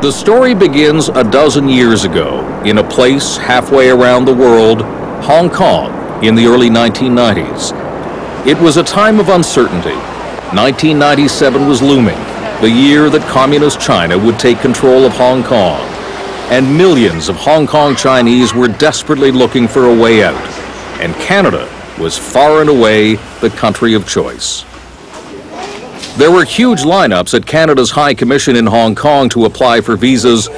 The story begins a dozen years ago in a place halfway around the world, Hong Kong, in the early 1990s. It was a time of uncertainty. 1997 was looming, the year that Communist China would take control of Hong Kong. And millions of Hong Kong Chinese were desperately looking for a way out. And Canada was far and away the country of choice. There were huge lineups at Canada's High Commission in Hong Kong to apply for visas,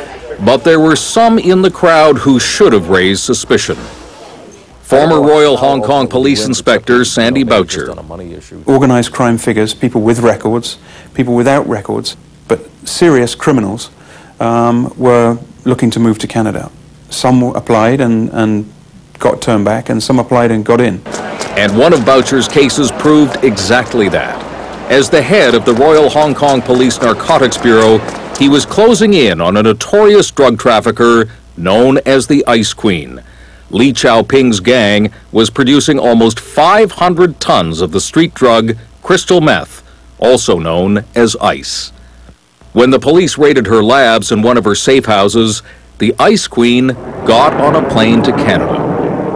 but there were some in the crowd who should have raised suspicion. Former Royal Hong Kong Police Inspector Sandy Boucher. Organized crime figures, people with records, people without records, but serious criminals were looking to move to Canada. Some applied and got turned back, and some applied and got in. And one of Boucher's cases proved exactly that. As the head of the Royal Hong Kong Police Narcotics Bureau, he was closing in on a notorious drug trafficker known as the Ice Queen. Li Chaoping's gang was producing almost 500 tons of the street drug crystal meth, also known as ice. When the police raided her labs and one of her safe houses, the Ice Queen got on a plane to Canada.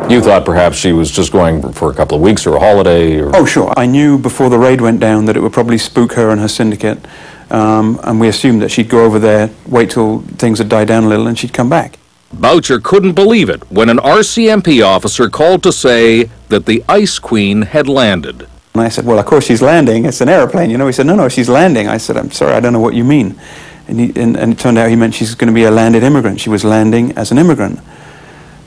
You thought perhaps she was just going for a couple of weeks or a holiday? Or... Oh, sure. I knew before the raid went down that it would probably spook her and her syndicate, and we assumed that she'd go over there, wait till things had died down a little, and she'd come back. Boucher couldn't believe it when an RCMP officer called to say that the Ice Queen had landed. And I said, well, of course she's landing. It's an airplane, you know. He said, no, she's landing. I said, I'm sorry, I don't know what you mean. And it turned out he meant she's going to be a landed immigrant. She was landing as an immigrant.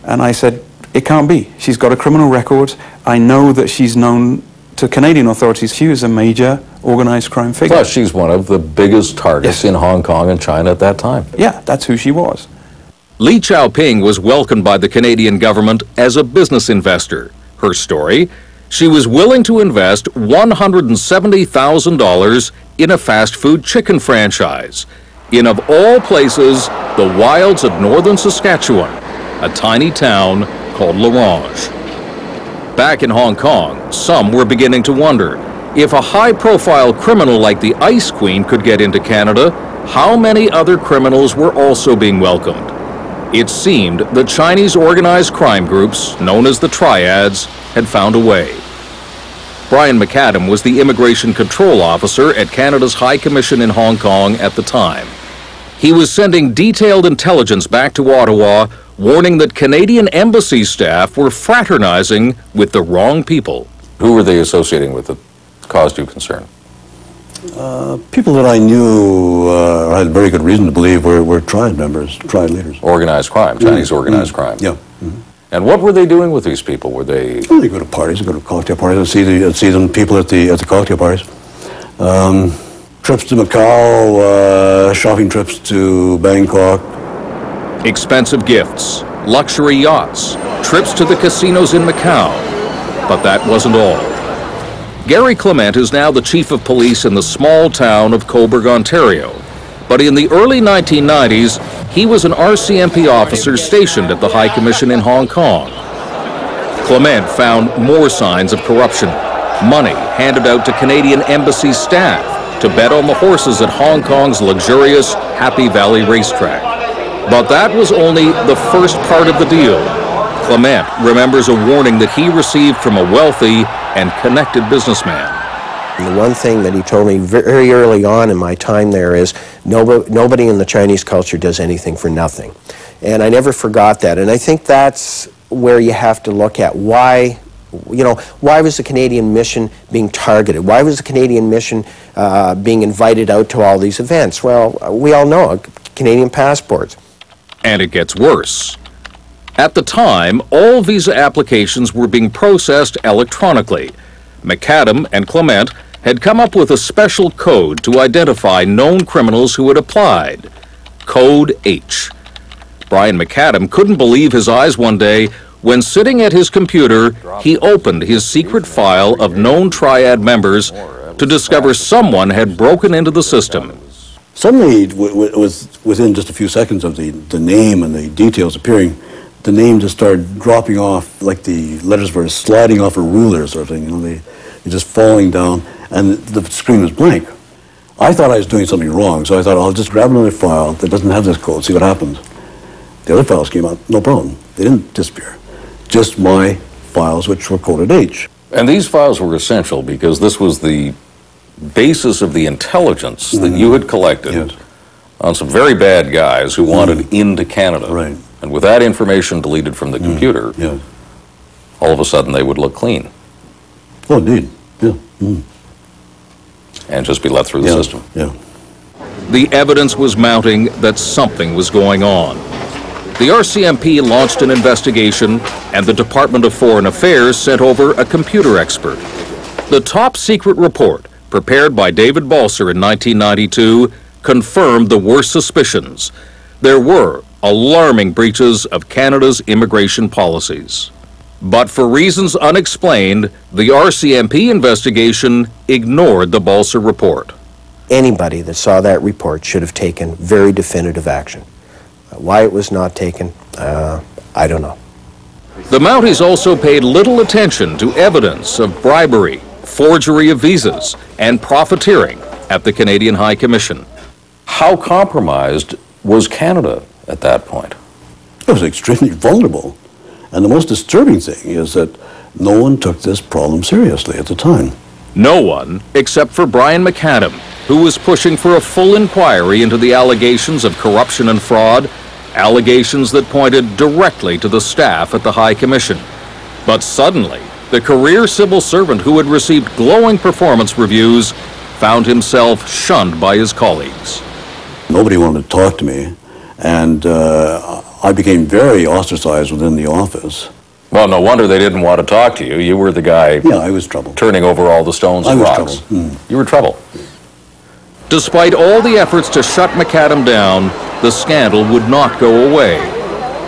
And I said, it can't be. She's got a criminal record. I know that she's known to Canadian authorities. She was a major organized crime figure. Plus, she's one of the biggest targets in Hong Kong and China at that time. Yeah, that's who she was. Li Chaoping was welcomed by the Canadian government as a business investor. Her story? She was willing to invest $170,000 in a fast food chicken franchise in, of all places, the wilds of northern Saskatchewan, a tiny town called L'Orange. Back in Hong Kong, some were beginning to wonder, if a high-profile criminal like the Ice Queen could get into Canada, how many other criminals were also being welcomed? It seemed the Chinese organized crime groups, known as the Triads, had found a way. Brian McAdam was the immigration control officer at Canada's High Commission in Hong Kong at the time. He was sending detailed intelligence back to Ottawa, warning that Canadian embassy staff were fraternizing with the wrong people. Who were they associating with that caused you concern? People that I knew, I had very good reason to believe were triad members, triad leaders. Organized crime, Chinese organized crime. Yeah. And what were they doing with these people? Were they... Well, they go to parties, they go to cocktail parties. I'd see them, people at the cocktail parties. Trips to Macau, shopping trips to Bangkok. Expensive gifts, luxury yachts, trips to the casinos in Macau. But that wasn't all. Gary Clement is now the chief of police in the small town of Cobourg, Ontario. But in the early 1990s, he was an RCMP officer stationed at the High Commission in Hong Kong. Clement found more signs of corruption. Money handed out to Canadian embassy staff to bet on the horses at Hong Kong's luxurious Happy Valley racetrack. But that was only the first part of the deal. Clement remembers a warning that he received from a wealthy and connected businessman. The one thing that he told me very early on in my time there is nobody in the Chinese culture does anything for nothing. And I never forgot that. And I think that's where you have to look at why was the Canadian mission being targeted? Why was the Canadian mission being invited out to all these events? Well, we all know Canadian passports. And it gets worse. At the time, all visa applications were being processed electronically. McAdam and Clement had come up with a special code to identify known criminals who had applied. Code H. Brian McAdam couldn't believe his eyes one day when, sitting at his computer, he opened his secret file of known Triad members to discover someone had broken into the system. Suddenly, within just a few seconds of the name and the details appearing, the name just started dropping off like the letters were sliding off a ruler sort of thing. They're just falling down, and the screen was blank. I thought I was doing something wrong, so I thought I'll just grab another file that doesn't have this code, see what happens. The other files came out, no problem. They didn't disappear. Just my files, which were coded H. And these files were essential because this was the basis of the intelligence that you had collected Yes. on some very bad guys who wanted into Canada. Right. And with that information deleted from the computer, Yeah. all of a sudden they would look clean Oh, indeed. Yeah. and just be let through the Yeah. system. Yeah. The evidence was mounting that something was going on. The RCMP launched an investigation, and the Department of Foreign Affairs sent over a computer expert. The top secret report, prepared by David Balser in 1992, confirmed the worst suspicions. There were alarming breaches of Canada's immigration policies. But for reasons unexplained, the RCMP investigation ignored the Balser report. Anybody that saw that report should have taken very definitive action. Why it was not taken, I don't know. The Mounties also paid little attention to evidence of bribery, forgery of visas, and profiteering at the Canadian High Commission. How compromised was Canada at that point? It was extremely vulnerable. And the most disturbing thing is that no one took this problem seriously at the time. No one, except for Brian McAdam, who was pushing for a full inquiry into the allegations of corruption and fraud, allegations that pointed directly to the staff at the High Commission. But suddenly, the career civil servant who had received glowing performance reviews found himself shunned by his colleagues. Nobody wanted to talk to me, and I became very ostracized within the office. Well, no wonder they didn't want to talk to you. You were the guy Yeah, I was trouble. turning over all the stones and I was rocks. trouble. You were trouble. Despite all the efforts to shut McAdam down, the scandal would not go away.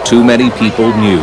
Too many people knew.